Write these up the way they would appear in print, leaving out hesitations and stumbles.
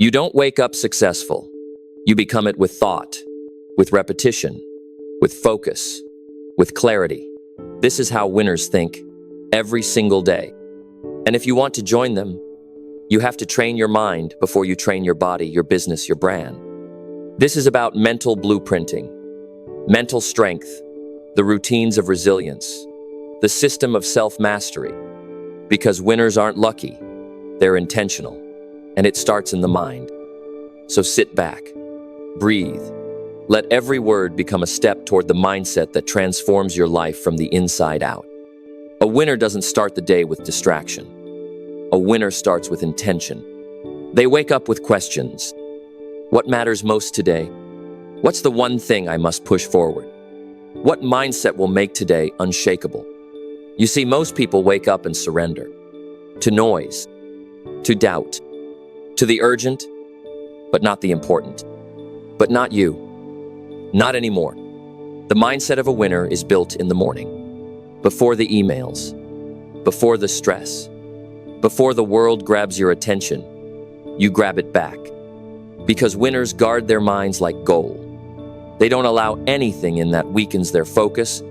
You don't wake up successful. You become it with thought, with repetition, with focus, with clarity. This is how winners think every single day. And if you want to join them, you have to train your mind before you train your body, your business, your brand. This is about mental blueprinting, mental strength, the routines of resilience, the system of self-mastery. Because winners aren't lucky, they're intentional, and it starts in the mind. So sit back, breathe. Let every word become a step toward the mindset that transforms your life from the inside out. A winner doesn't start the day with distraction. A winner starts with intention. They wake up with questions. What matters most today? What's the one thing I must push forward? What mindset will make today unshakable? You see, most people wake up and surrender to noise, to doubt, to the urgent, but not the important. But not you. Not anymore. The mindset of a winner is built in the morning, before the emails, before the stress, before the world grabs your attention. You grab it back. Because winners guard their minds like gold. They don't allow anything in that weakens their focus,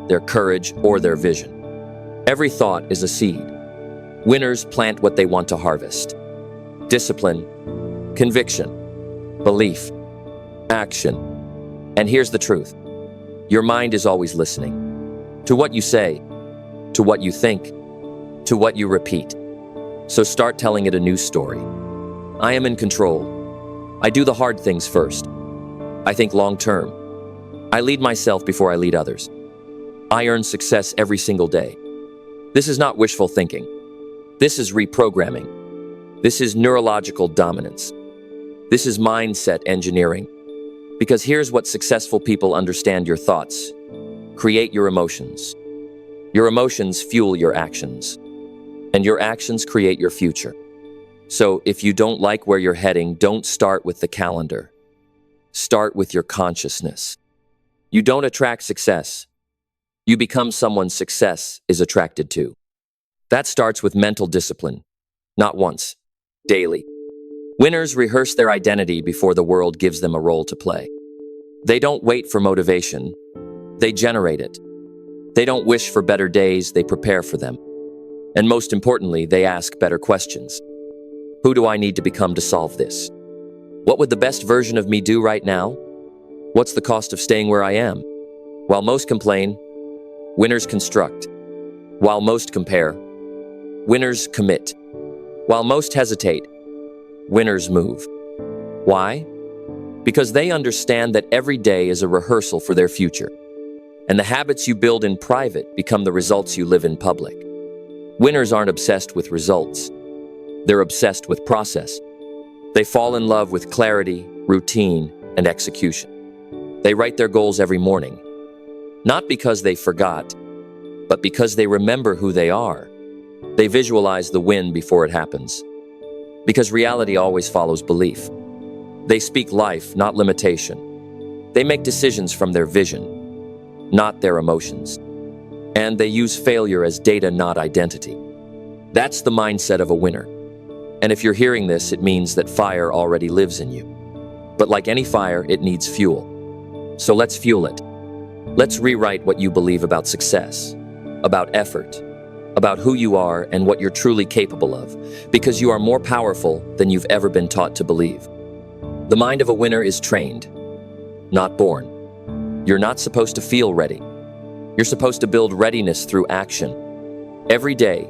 their courage, or their vision. Every thought is a seed. Winners plant what they want to harvest. Discipline, conviction, belief, action. And here's the truth. Your mind is always listening. To what you say, to what you think, to what you repeat. So start telling it a new story. I am in control. I do the hard things first. I think long-term. I lead myself before I lead others. I earn success every single day. This is not wishful thinking. This is reprogramming. This is neurological dominance. This is mindset engineering. Because here's what successful people understand: your thoughts create your emotions. Your emotions fuel your actions. And your actions create your future. So if you don't like where you're heading, don't start with the calendar. Start with your consciousness. You don't attract success. You become someone success is attracted to. That starts with mental discipline. Not once, daily. Winners rehearse their identity before the world gives them a role to play. They don't wait for motivation. They generate it. They don't wish for better days, they prepare for them. And most importantly, they ask better questions. Who do I need to become to solve this? What would the best version of me do right now? What's the cost of staying where I am? While most complain, winners construct. While most compare, winners commit. While most hesitate, winners move. Why? Because they understand that every day is a rehearsal for their future. And the habits you build in private become the results you live in public. Winners aren't obsessed with results. They're obsessed with process. They fall in love with clarity, routine, and execution. They write their goals every morning, not because they forgot, but because they remember who they are. They visualize the win before it happens. Because reality always follows belief. They speak life, not limitation. They make decisions from their vision, not their emotions. And they use failure as data, not identity. That's the mindset of a winner. And if you're hearing this, it means that fire already lives in you. But like any fire, it needs fuel. So let's fuel it. Let's rewrite what you believe about success, about effort, about who you are and what you're truly capable of, because you are more powerful than you've ever been taught to believe. The mind of a winner is trained, not born. You're not supposed to feel ready. You're supposed to build readiness through action. Every day,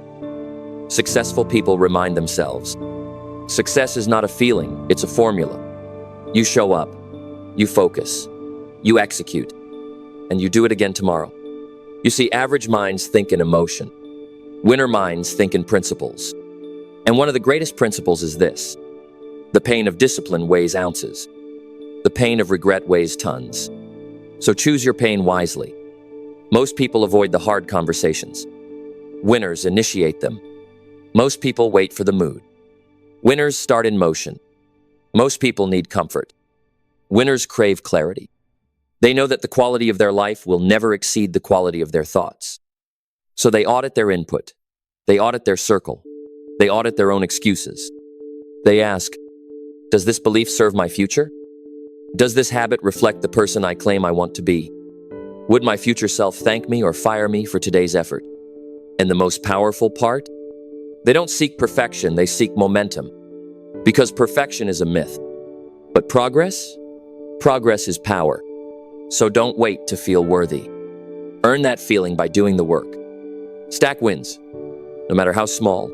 successful people remind themselves, success is not a feeling, it's a formula. You show up, you focus, you execute, and you do it again tomorrow. You see, average minds think in emotion. Winner minds think in principles. And one of the greatest principles is this: the pain of discipline weighs ounces. The pain of regret weighs tons. So choose your pain wisely. Most people avoid the hard conversations. Winners initiate them. Most people wait for the mood. Winners start in motion. Most people need comfort. Winners crave clarity. They know that the quality of their life will never exceed the quality of their thoughts. So they audit their input. They audit their circle. They audit their own excuses. They ask, Does this belief serve my future? Does this habit reflect the person I claim I want to be? Would my future self thank me or fire me for today's effort? And the most powerful part? They don't seek perfection, they seek momentum. Because perfection is a myth. But progress? Progress is power. So don't wait to feel worthy. Earn that feeling by doing the work. Stack wins, no matter how small.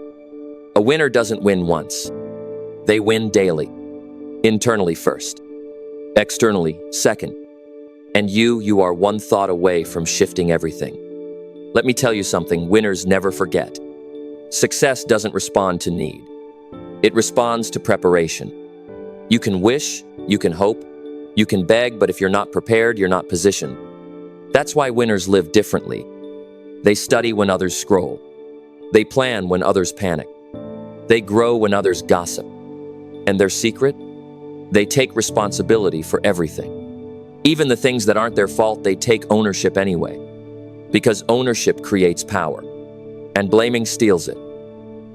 A winner doesn't win once. They win daily. Internally first. Externally second. And you are one thought away from shifting everything. Let me tell you something, winners never forget. Success doesn't respond to need. It responds to preparation. You can wish, you can hope, you can beg, but if you're not prepared, you're not positioned. That's why winners live differently. They study when others scroll. They plan when others panic. They grow when others gossip. And their secret? They take responsibility for everything. Even the things that aren't their fault, they take ownership anyway. Because ownership creates power. And blaming steals it.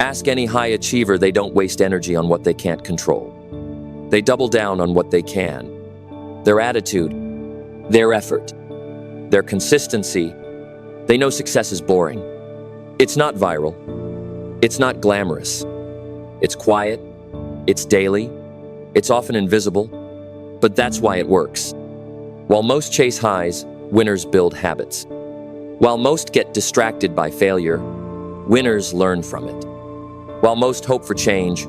Ask any high achiever, they don't waste energy on what they can't control. They double down on what they can. Their attitude, their effort, their consistency. They know success is boring. It's not viral. It's not glamorous. It's quiet. It's daily. It's often invisible. But that's why it works. While most chase highs, winners build habits. While most get distracted by failure, winners learn from it. While most hope for change,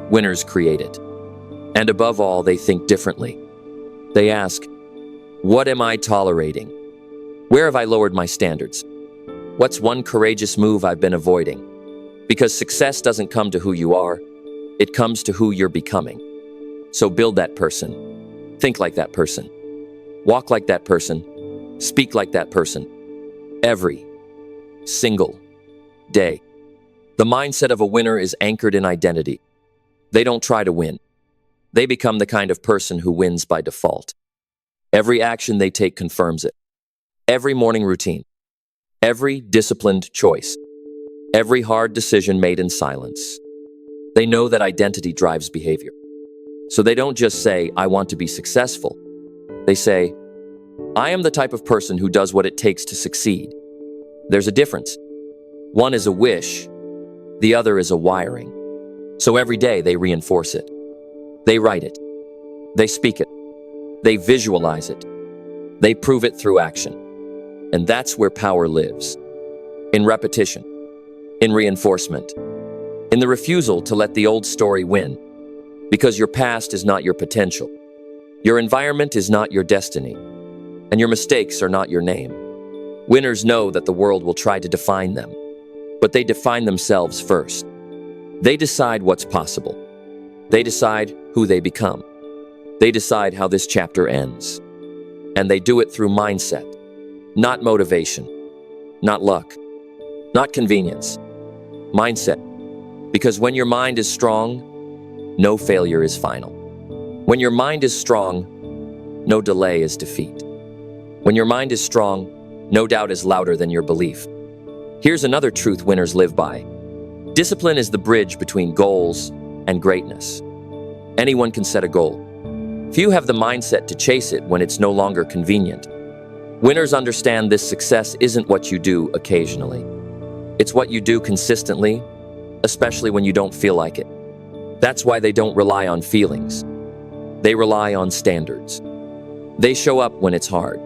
winners create it. And above all, they think differently. They ask, what am I tolerating? Where have I lowered my standards? What's one courageous move I've been avoiding? Because success doesn't come to who you are, it comes to who you're becoming. So build that person. Think like that person. Walk like that person. Speak like that person. Every single day. The mindset of a winner is anchored in identity. They don't try to win. They become the kind of person who wins by default. Every action they take confirms it. Every morning routine. Every disciplined choice. Every hard decision made in silence. They know that identity drives behavior. So they don't just say, I want to be successful. They say, I am the type of person who does what it takes to succeed. There's a difference. One is a wish, the other is a wiring. So every day they reinforce it. They write it. They speak it. They visualize it. They prove it through action. And that's where power lives. In repetition. In reinforcement. In the refusal to let the old story win. Because your past is not your potential. Your environment is not your destiny. And your mistakes are not your name. Winners know that the world will try to define them. But they define themselves first. They decide what's possible. They decide who they become. They decide how this chapter ends. And they do it through mindset, not motivation, not luck, not convenience. Mindset. Because when your mind is strong, no failure is final. When your mind is strong, no delay is defeat. When your mind is strong, no doubt is louder than your belief. Here's another truth winners live by. Discipline is the bridge between goals and greatness. Anyone can set a goal. Few have the mindset to chase it when it's no longer convenient. Winners understand this success isn't what you do occasionally. It's what you do consistently, especially when you don't feel like it. That's why they don't rely on feelings. They rely on standards. They show up when it's hard.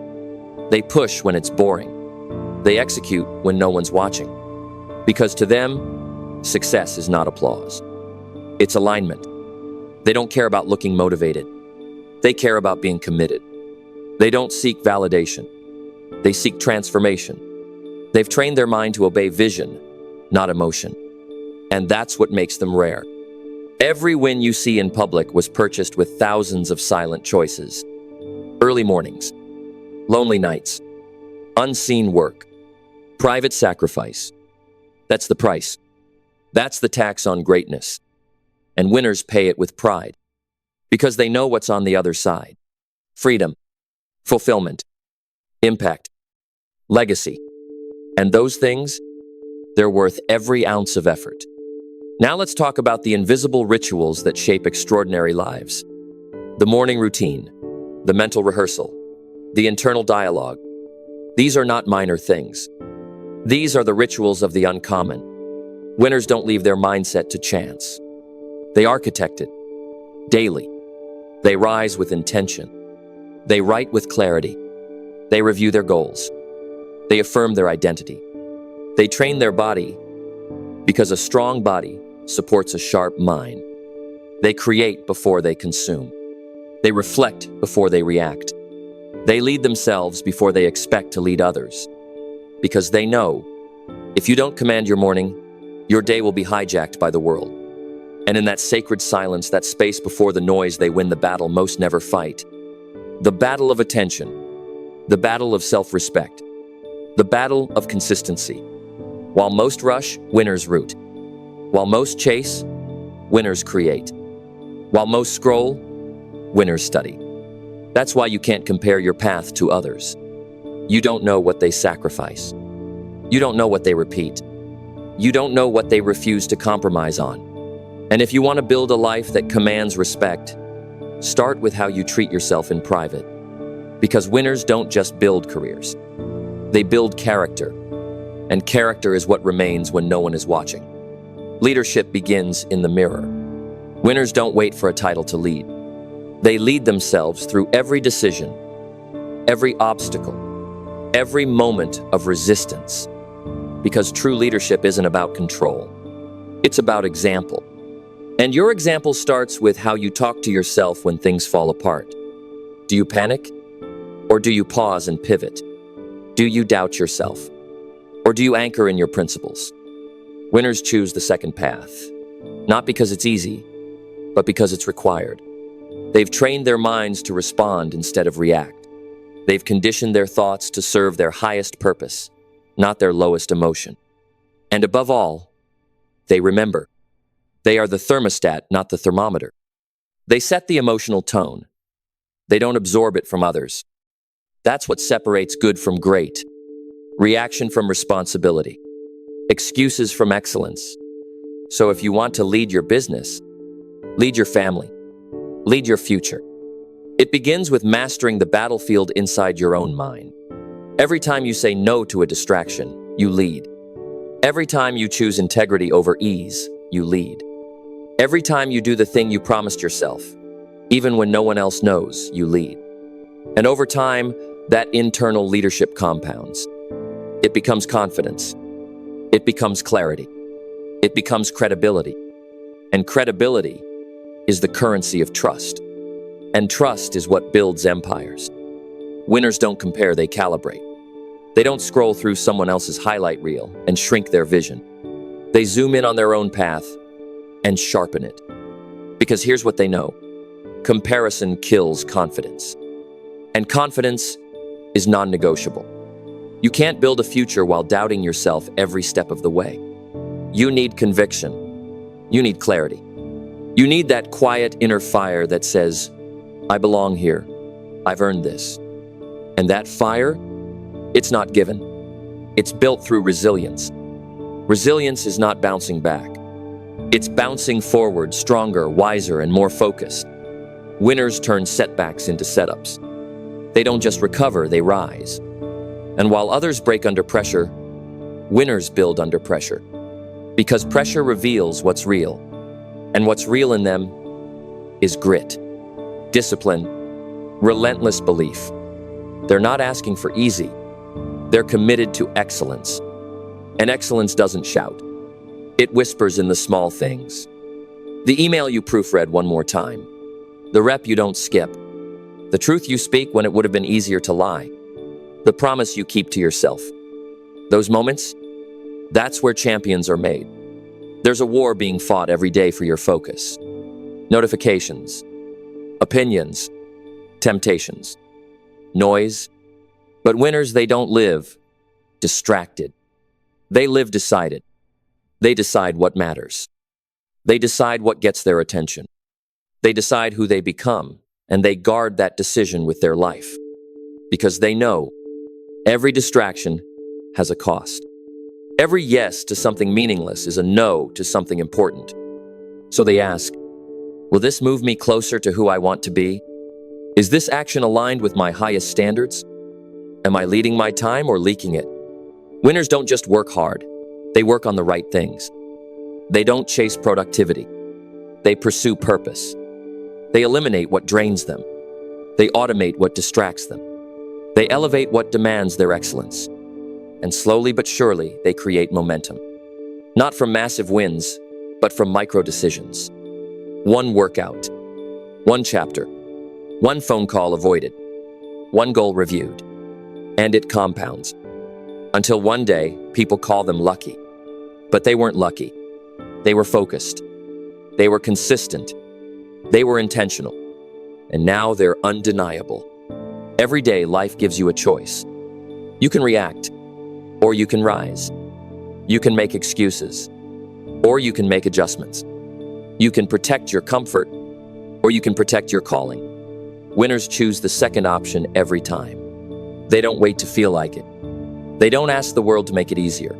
They push when it's boring. They execute when no one's watching. Because to them, success is not applause. It's alignment. They don't care about looking motivated. They care about being committed. They don't seek validation. They seek transformation. They've trained their mind to obey vision, not emotion. And that's what makes them rare. Every win you see in public was purchased with thousands of silent choices. Early mornings, lonely nights, unseen work, private sacrifice. That's the price. That's the tax on greatness. And winners pay it with pride. Because they know what's on the other side. Freedom, fulfillment, impact, legacy. And those things, they're worth every ounce of effort. Now let's talk about the invisible rituals that shape extraordinary lives. The morning routine, the mental rehearsal, the internal dialogue. These are not minor things. These are the rituals of the uncommon. Winners don't leave their mindset to chance. They architect it daily. They rise with intention. They write with clarity. They review their goals. They affirm their identity. They train their body because a strong body supports a sharp mind. They create before they consume. They reflect before they react. They lead themselves before they expect to lead others. Because they know, if you don't command your morning, your day will be hijacked by the world. And in that sacred silence, that space before the noise, they win the battle most never fight. The battle of attention, the battle of self-respect, the battle of consistency. While most rush, winners root. While most chase, winners create. While most scroll, winners study. That's why you can't compare your path to others. You don't know what they sacrifice. You don't know what they repeat. You don't know what they refuse to compromise on. And if you want to build a life that commands respect, start with how you treat yourself in private. Because winners don't just build careers. They build character. And character is what remains when no one is watching. Leadership begins in the mirror. Winners don't wait for a title to lead. They lead themselves through every decision, every obstacle, every moment of resistance. Because true leadership isn't about control. It's about example. And your example starts with how you talk to yourself when things fall apart. Do you panic? Or do you pause and pivot? Do you doubt yourself? Or do you anchor in your principles? Winners choose the second path, not because it's easy, but because it's required. They've trained their minds to respond instead of react. They've conditioned their thoughts to serve their highest purpose, not their lowest emotion. And above all, they remember. They are the thermostat, not the thermometer. They set the emotional tone. They don't absorb it from others. That's what separates good from great. Reaction from responsibility. Excuses from excellence. So if you want to lead your business, lead your family, lead your future. It begins with mastering the battlefield inside your own mind. Every time you say no to a distraction, you lead. Every time you choose integrity over ease, you lead. Every time you do the thing you promised yourself, even when no one else knows, you lead. And over time, that internal leadership compounds. It becomes confidence. It becomes clarity. It becomes credibility. And credibility is the currency of trust. And trust is what builds empires. Winners don't compare, they calibrate. They don't scroll through someone else's highlight reel and shrink their vision. They zoom in on their own path and sharpen it. Because here's what they know. Comparison kills confidence. And confidence is non-negotiable. You can't build a future while doubting yourself every step of the way. You need conviction. You need clarity. You need that quiet inner fire that says, I belong here. I've earned this. And that fire, it's not given. It's built through resilience. Resilience is not bouncing back. It's bouncing forward, stronger, wiser, and more focused. Winners turn setbacks into setups. They don't just recover, they rise. And while others break under pressure, winners build under pressure. Because pressure reveals what's real. And what's real in them is grit, discipline, relentless belief. They're not asking for easy. They're committed to excellence. And excellence doesn't shout. It whispers in the small things. The email you proofread one more time. The rep you don't skip. The truth you speak when it would have been easier to lie. The promise you keep to yourself. Those moments, that's where champions are made. There's a war being fought every day for your focus. Notifications, opinions, temptations, noise. But winners, they don't live distracted. They live decided. They decide what matters. They decide what gets their attention. They decide who they become, and they guard that decision with their life. Because they know every distraction has a cost. Every yes to something meaningless is a no to something important. So they ask, will this move me closer to who I want to be? Is this action aligned with my highest standards? Am I leading my time or leaking it? Winners don't just work hard, they work on the right things. They don't chase productivity. They pursue purpose. They eliminate what drains them. They automate what distracts them. They elevate what demands their excellence. And slowly but surely, they create momentum. Not from massive wins, but from micro decisions. One workout, one chapter, one phone call avoided, one goal reviewed, and it compounds. Until one day, people call them lucky. But they weren't lucky. They were focused. They were consistent. They were intentional. And now they're undeniable. Every day, life gives you a choice. You can react, or you can rise. You can make excuses, or you can make adjustments. You can protect your comfort, or you can protect your calling. Winners choose the second option every time. They don't wait to feel like it. They don't ask the world to make it easier.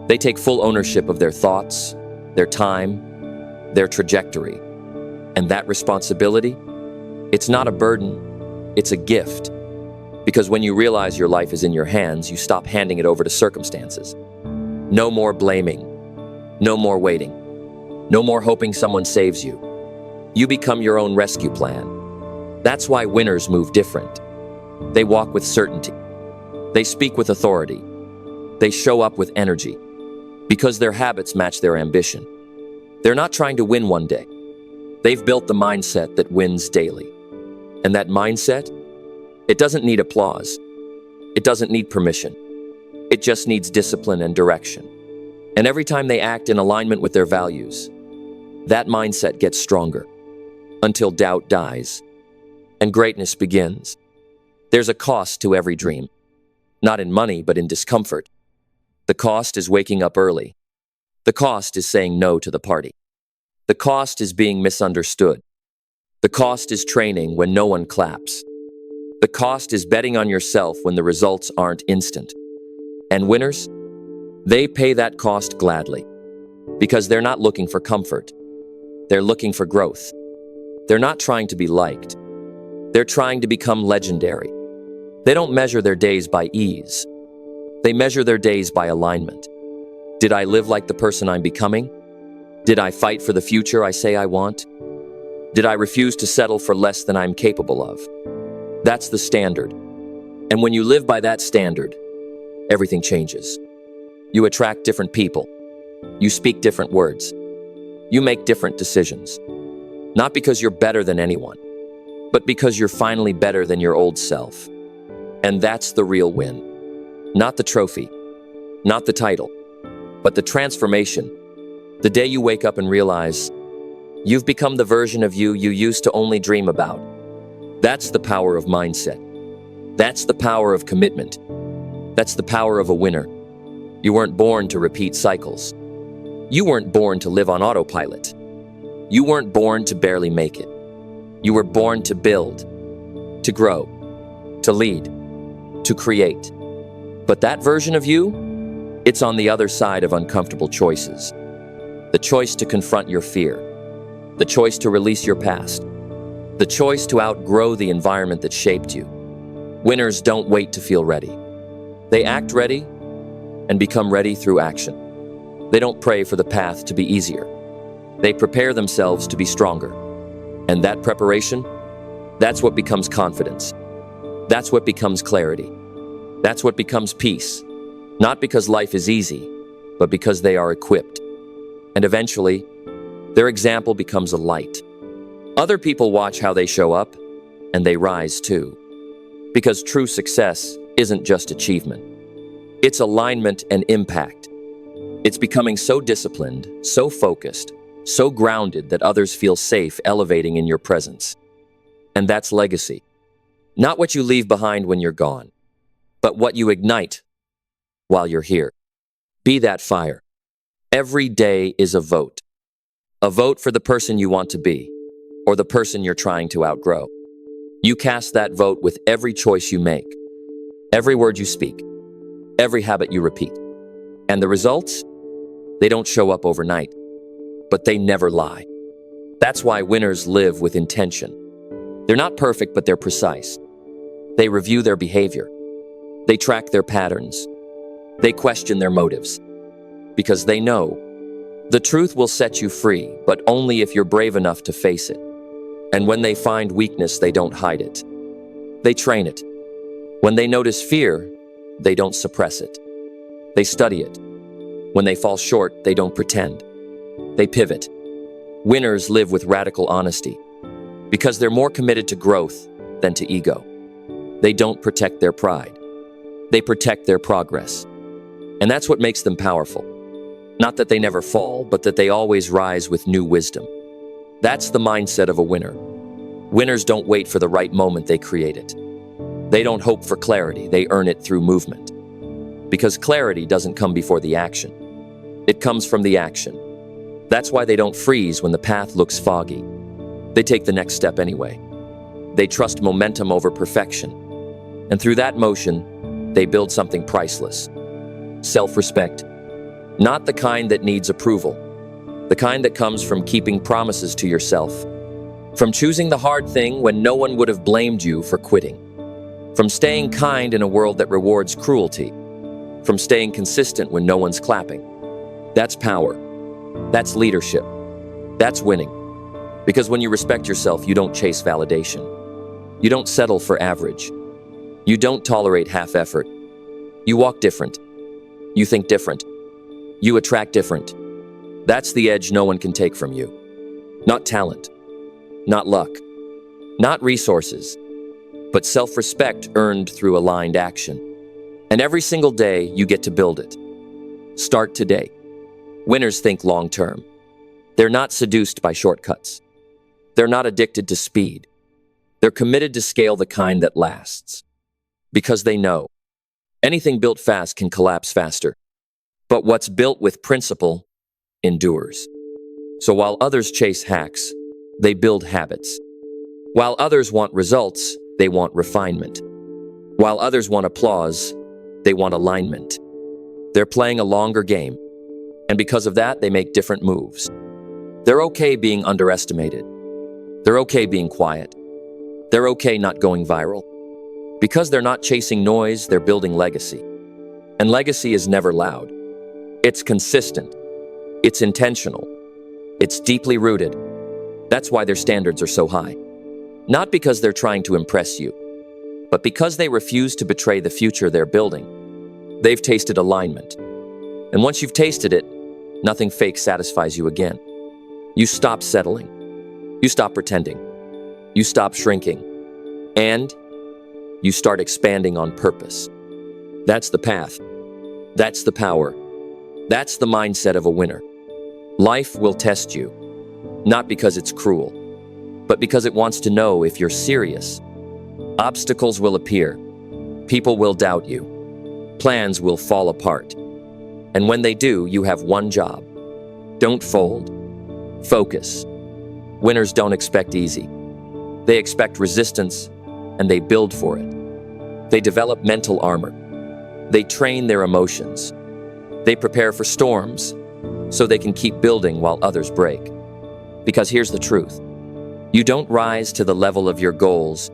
They take full ownership of their thoughts, their time, their trajectory. And that responsibility, it's not a burden, it's a gift. Because when you realize your life is in your hands, you stop handing it over to circumstances. No more blaming, no more waiting, no more hoping someone saves you. You become your own rescue plan. That's why winners move different. They walk with certainty. They speak with authority. They show up with energy. Because their habits match their ambition. They're not trying to win one day. They've built the mindset that wins daily. And that mindset, it doesn't need applause. It doesn't need permission. It just needs discipline and direction. And every time they act in alignment with their values, that mindset gets stronger until doubt dies and greatness begins. There's a cost to every dream, not in money, but in discomfort. The cost is waking up early. The cost is saying no to the party. The cost is being misunderstood. The cost is training when no one claps. The cost is betting on yourself when the results aren't instant. And winners, they pay that cost gladly because they're not looking for comfort. They're looking for growth. They're not trying to be liked. They're trying to become legendary. They don't measure their days by ease. They measure their days by alignment. Did I live like the person I'm becoming? Did I fight for the future I say I want? Did I refuse to settle for less than I'm capable of? That's the standard. And when you live by that standard, everything changes. You attract different people. You speak different words. You make different decisions. Not because you're better than anyone, but because you're finally better than your old self. And that's the real win. Not the trophy, not the title, but the transformation. The day you wake up and realize you've become the version of you used to only dream about. That's the power of mindset. That's the power of commitment. That's the power of a winner. You weren't born to repeat cycles. You weren't born to live on autopilot. You weren't born to barely make it. You were born to build, to grow, to lead, to create. But that version of you, it's on the other side of uncomfortable choices. The choice to confront your fear. The choice to release your past. The choice to outgrow the environment that shaped you. Winners don't wait to feel ready. They act ready and become ready through action. They don't pray for the path to be easier. They prepare themselves to be stronger. And that preparation, that's what becomes confidence. That's what becomes clarity. That's what becomes peace. Not because life is easy, but because they are equipped. And eventually, their example becomes a light. Other people watch how they show up, and they rise too. Because true success isn't just achievement. It's alignment and impact. It's becoming so disciplined, so focused, so grounded that others feel safe elevating in your presence. And that's legacy. Not what you leave behind when you're gone, but what you ignite while you're here. Be that fire. Every day is a vote. A vote for the person you want to be, or the person you're trying to outgrow. You cast that vote with every choice you make, every word you speak, every habit you repeat. And the results? They don't show up overnight, but they never lie. That's why winners live with intention. They're not perfect, but they're precise. They review their behavior. They track their patterns. They question their motives. Because they know the truth will set you free, but only if you're brave enough to face it. And when they find weakness, they don't hide it. They train it. When they notice fear, they don't suppress it. They study it. When they fall short, they don't pretend. They pivot. Winners live with radical honesty because they're more committed to growth than to ego. They don't protect their pride. They protect their progress. And that's what makes them powerful. Not that they never fall, but that they always rise with new wisdom. That's the mindset of a winner. Winners don't wait for the right moment, they create it. They don't hope for clarity, they earn it through movement. Because clarity doesn't come before the action. It comes from the action. That's why they don't freeze when the path looks foggy. They take the next step anyway. They trust momentum over perfection. And through that motion, they build something priceless. Self-respect. Not the kind that needs approval. The kind that comes from keeping promises to yourself. From choosing the hard thing when no one would have blamed you for quitting. From staying kind in a world that rewards cruelty. From staying consistent when no one's clapping. That's power. That's leadership. That's winning. Because when you respect yourself, you don't chase validation. You don't settle for average. You don't tolerate half effort. You walk different. You think different. You attract different. That's the edge no one can take from you. Not talent. Not luck. Not resources. But self-respect earned through aligned action. And every single day, you get to build it. Start today. Winners think long-term. They're not seduced by shortcuts. They're not addicted to speed. They're committed to scale the kind that lasts. Because they know anything built fast can collapse faster. But what's built with principle endures. So while others chase hacks, they build habits. While others want results, they want refinement. While others want applause, they want alignment. They're playing a longer game. And because of that, they make different moves. They're okay being underestimated. They're okay being quiet. They're okay not going viral. Because they're not chasing noise, they're building legacy. And legacy is never loud. It's consistent. It's intentional. It's deeply rooted. That's why their standards are so high. Not because they're trying to impress you, but because they refuse to betray the future they're building. They've tasted alignment. And once you've tasted it, nothing fake satisfies you again. You stop settling. You stop pretending. You stop shrinking. And you start expanding on purpose. That's the path. That's the power. That's the mindset of a winner. Life will test you, not because it's cruel, but because it wants to know if you're serious. Obstacles will appear. People will doubt you. Plans will fall apart. And when they do, you have one job. Don't fold. Focus. Winners don't expect easy. They expect resistance, and they build for it. They develop mental armor. They train their emotions. They prepare for storms, so they can keep building while others break. Because here's the truth. You don't rise to the level of your goals.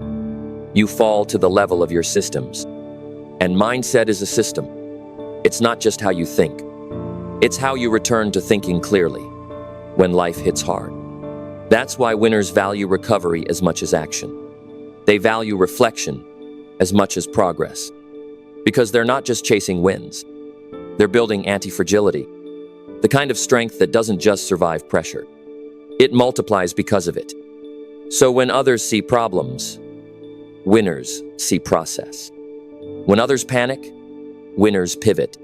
You fall to the level of your systems. And mindset is a system. It's not just how you think. It's how you return to thinking clearly when life hits hard. That's why winners value recovery as much as action. They value reflection as much as progress. Because they're not just chasing wins. They're building anti-fragility, the kind of strength that doesn't just survive pressure. It multiplies because of it. So when others see problems, winners see process. When others panic, winners pivot.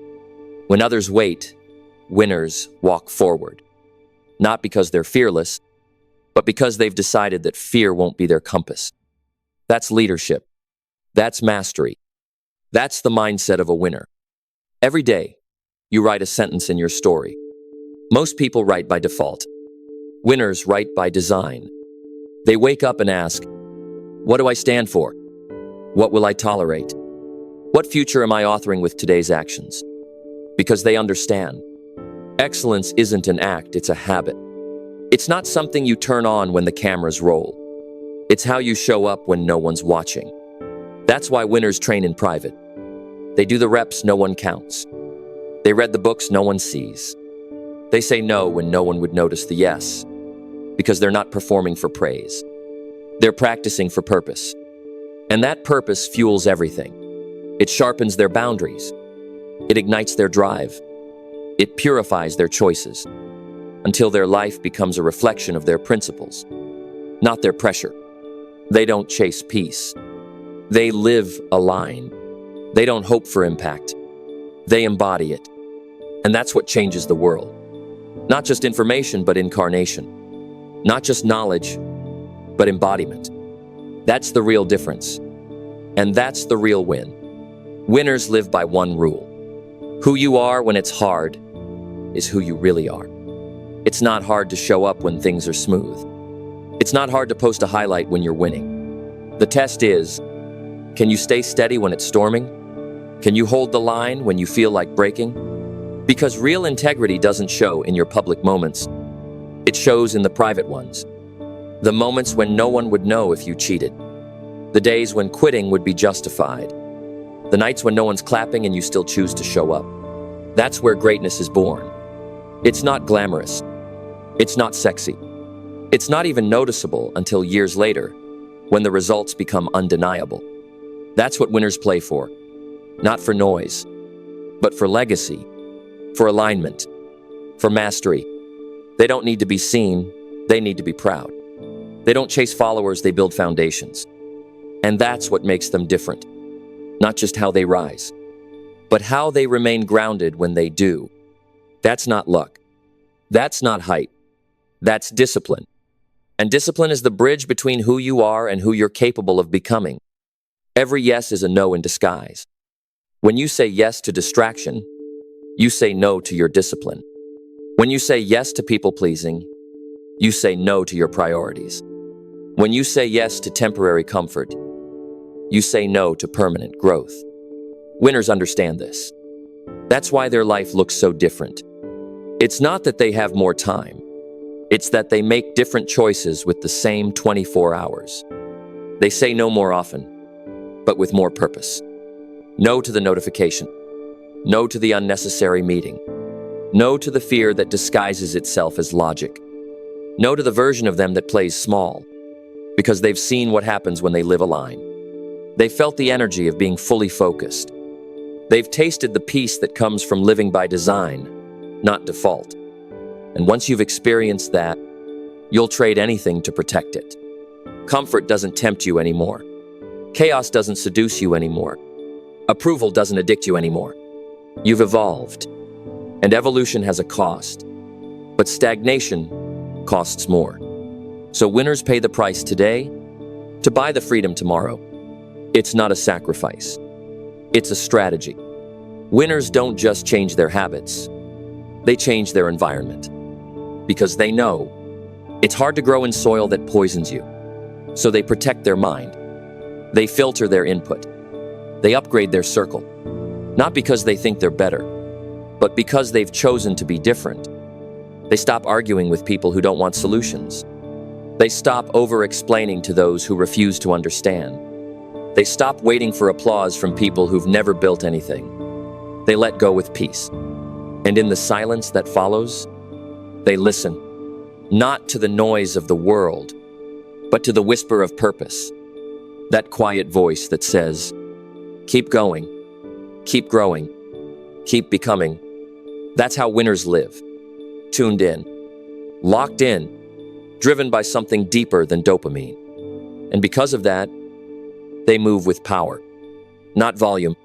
When others wait, winners walk forward. Not because they're fearless, but because they've decided that fear won't be their compass. That's leadership. That's mastery. That's the mindset of a winner. Every day, you write a sentence in your story. Most people write by default. Winners write by design. They wake up and ask, what do I stand for? What will I tolerate? What future am I authoring with today's actions? Because they understand. Excellence isn't an act, it's a habit. It's not something you turn on when the cameras roll. It's how you show up when no one's watching. That's why winners train in private. They do the reps no one counts. They read the books no one sees. They say no when no one would notice the yes, because they're not performing for praise. They're practicing for purpose. And that purpose fuels everything. It sharpens their boundaries. It ignites their drive. It purifies their choices until their life becomes a reflection of their principles, not their pressure. They don't chase peace. They live aligned. They don't hope for impact. They embody it. And that's what changes the world. Not just information, but incarnation. Not just knowledge, but embodiment. That's the real difference. And that's the real win. Winners live by one rule. Who you are when it's hard is who you really are. It's not hard to show up when things are smooth. It's not hard to post a highlight when you're winning. The test is, can you stay steady when it's storming? Can you hold the line when you feel like breaking? Because real integrity doesn't show in your public moments. It shows in the private ones. The moments when no one would know if you cheated. The days when quitting would be justified. The nights when no one's clapping and you still choose to show up. That's where greatness is born. It's not glamorous. It's not sexy. It's not even noticeable until years later, when the results become undeniable. That's what winners play for. Not for noise, but for legacy, for alignment, for mastery. They don't need to be seen, they need to be proud. They don't chase followers, they build foundations. And that's what makes them different. Not just how they rise, but how they remain grounded when they do. That's not luck. That's not hype. That's discipline. And discipline is the bridge between who you are and who you're capable of becoming. Every yes is a no in disguise. When you say yes to distraction, you say no to your discipline. When you say yes to people-pleasing, you say no to your priorities. When you say yes to temporary comfort, you say no to permanent growth. Winners understand this. That's why their life looks so different. It's not that they have more time. It's that they make different choices with the same 24 hours. They say no more often, but with more purpose. No to the notification. No to the unnecessary meeting. No to the fear that disguises itself as logic. No to the version of them that plays small, because they've seen what happens when they live aligned. They felt the energy of being fully focused. They've tasted the peace that comes from living by design, not default. And once you've experienced that, you'll trade anything to protect it. Comfort doesn't tempt you anymore. Chaos doesn't seduce you anymore. Approval doesn't addict you anymore. You've evolved, and evolution has a cost. But stagnation costs more. So winners pay the price today to buy the freedom tomorrow. It's not a sacrifice. It's a strategy. Winners don't just change their habits. They change their environment. Because they know it's hard to grow in soil that poisons you. So they protect their mind. They filter their input. They upgrade their circle. Not because they think they're better, but because they've chosen to be different. They stop arguing with people who don't want solutions. They stop over-explaining to those who refuse to understand. They stop waiting for applause from people who've never built anything. They let go with peace. And in the silence that follows, they listen, not to the noise of the world, but to the whisper of purpose. That quiet voice that says, keep going, keep growing, keep becoming. That's how winners live. Tuned in, locked in, driven by something deeper than dopamine. And because of that, they move with power. Not volume,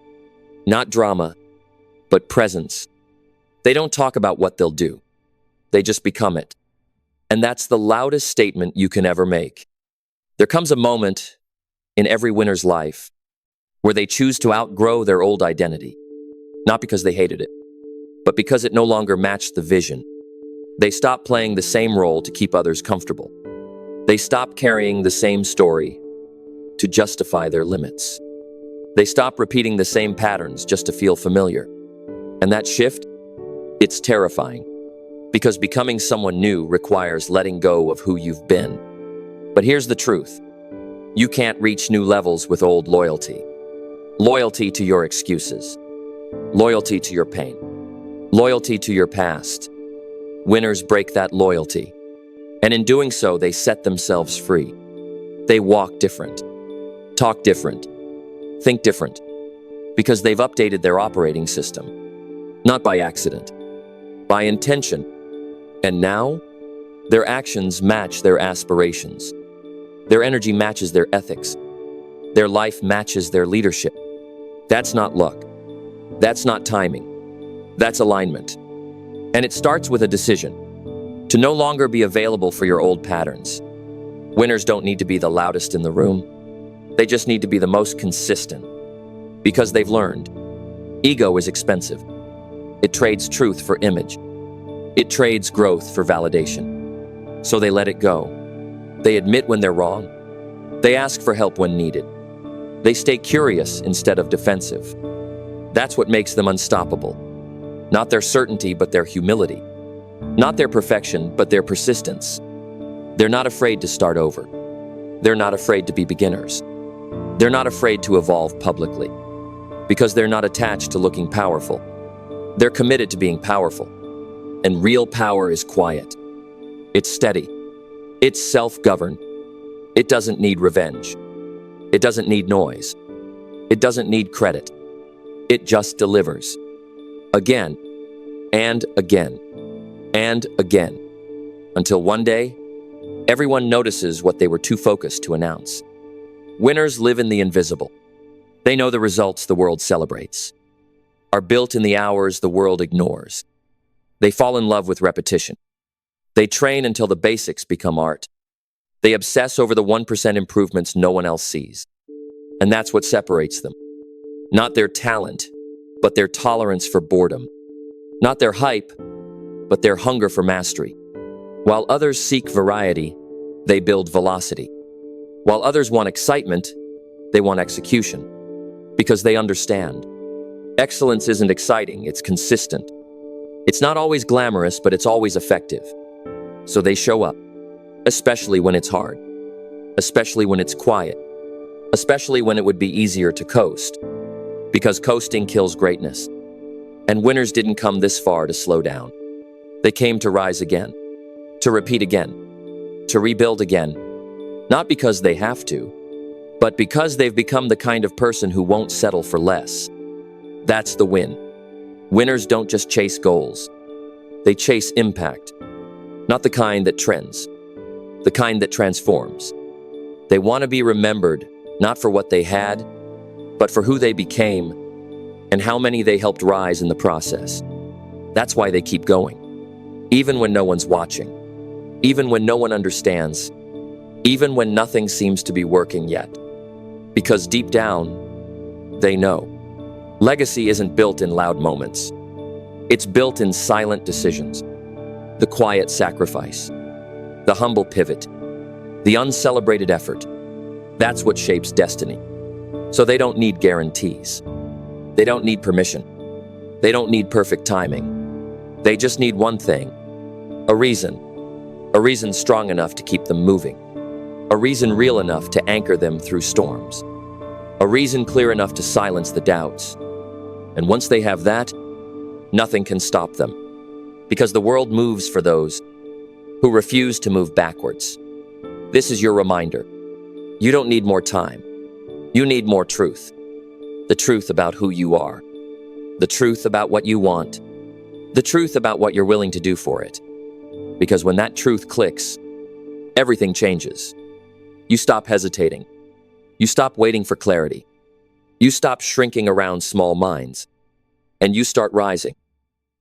not drama, but presence. They don't talk about what they'll do. They just become it. And that's the loudest statement you can ever make. There comes a moment in every winner's life where they choose to outgrow their old identity. Not because they hated it, but because it no longer matched the vision. They stop playing the same role to keep others comfortable. They stop carrying the same story to justify their limits. They stop repeating the same patterns just to feel familiar. And that shift, it's terrifying, because becoming someone new requires letting go of who you've been. But here's the truth. You can't reach new levels with old loyalty. Loyalty to your excuses. Loyalty to your pain. Loyalty to your past. Winners break that loyalty. And in doing so, they set themselves free. They walk different, talk different, think different, because they've updated their operating system. Not by accident, by intention. And now, their actions match their aspirations. Their energy matches their ethics. Their life matches their leadership. That's not luck. That's not timing. That's alignment. And it starts with a decision to no longer be available for your old patterns. Winners don't need to be the loudest in the room. They just need to be the most consistent. Because they've learned, ego is expensive. It trades truth for image. It trades growth for validation. So they let it go. They admit when they're wrong. They ask for help when needed. They stay curious instead of defensive. That's what makes them unstoppable. Not their certainty, but their humility. Not their perfection, but their persistence. They're not afraid to start over. They're not afraid to be beginners. They're not afraid to evolve publicly. Because they're not attached to looking powerful. They're committed to being powerful. And real power is quiet. It's steady. It's self-governed. It doesn't need revenge. It doesn't need noise. It doesn't need credit. It just delivers. Again, and again, and again. Until one day, everyone notices what they were too focused to announce. Winners live in the invisible. They know the results the world celebrates, are built in the hours the world ignores. They fall in love with repetition. They train until the basics become art. They obsess over the 1% improvements no one else sees. And that's what separates them. Not their talent, but their tolerance for boredom. Not their hype, but their hunger for mastery. While others seek variety, they build velocity. While others want excitement, they want execution. Because they understand. Excellence isn't exciting, it's consistent. It's not always glamorous, but it's always effective. So they show up, especially when it's hard, especially when it's quiet, especially when it would be easier to coast. Because coasting kills greatness. And winners didn't come this far to slow down. They came to rise again, to repeat again, to rebuild again. Not because they have to, but because they've become the kind of person who won't settle for less. That's the win. Winners don't just chase goals. They chase impact. Not the kind that trends, the kind that transforms. They want to be remembered, not for what they had, but for who they became and how many they helped rise in the process. That's why they keep going. Even when no one's watching. Even when no one understands. Even when nothing seems to be working yet. Because deep down, they know. Legacy isn't built in loud moments. It's built in silent decisions. The quiet sacrifice. The humble pivot. The uncelebrated effort. That's what shapes destiny. So they don't need guarantees. They don't need permission. They don't need perfect timing. They just need one thing. A reason. A reason strong enough to keep them moving. A reason real enough to anchor them through storms. A reason clear enough to silence the doubts. And once they have that, nothing can stop them. Because the world moves for those who refuse to move backwards. This is your reminder. You don't need more time. You need more truth. The truth about who you are. The truth about what you want. The truth about what you're willing to do for it. Because when that truth clicks, everything changes. You stop hesitating. You stop waiting for clarity. You stop shrinking around small minds. And you start rising.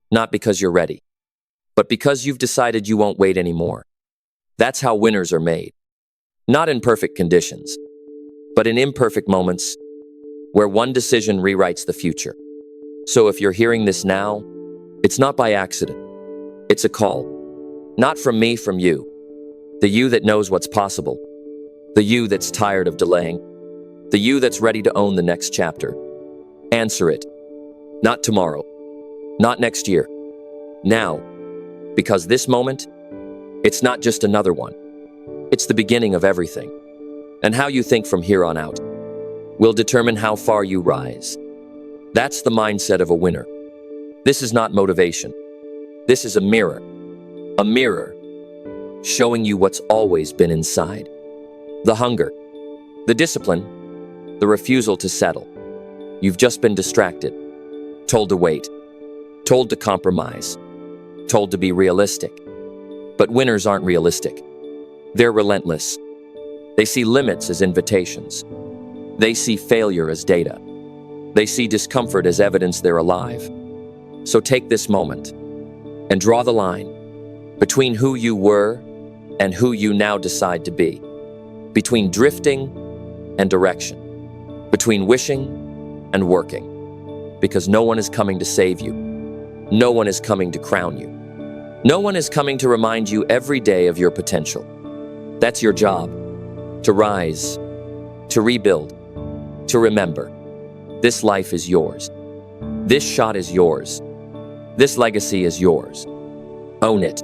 Not because you're ready, but because you've decided you won't wait anymore. That's how winners are made. Not in perfect conditions, but in imperfect moments where one decision rewrites the future. So if you're hearing this now, it's not by accident. It's a call. Not from me, from you. The you that knows what's possible. The you that's tired of delaying. The you that's ready to own the next chapter. Answer it. Not tomorrow. Not next year. Now. Because this moment, it's not just another one. It's the beginning of everything. And how you think from here on out will determine how far you rise. That's the mindset of a winner. This is not motivation. This is a mirror. A mirror showing you what's always been inside. The hunger, the discipline, the refusal to settle. You've just been distracted, told to wait, told to compromise, told to be realistic. But winners aren't realistic. They're relentless. They see limits as invitations. They see failure as data. They see discomfort as evidence they're alive. So take this moment and draw the line between who you were and who you now decide to be, between drifting and direction, between wishing and working. Because no one is coming to save you. No one is coming to crown you. No one is coming to remind you every day of your potential. That's your job, to rise, to rebuild, to remember. This life is yours. This shot is yours. This legacy is yours. Own it.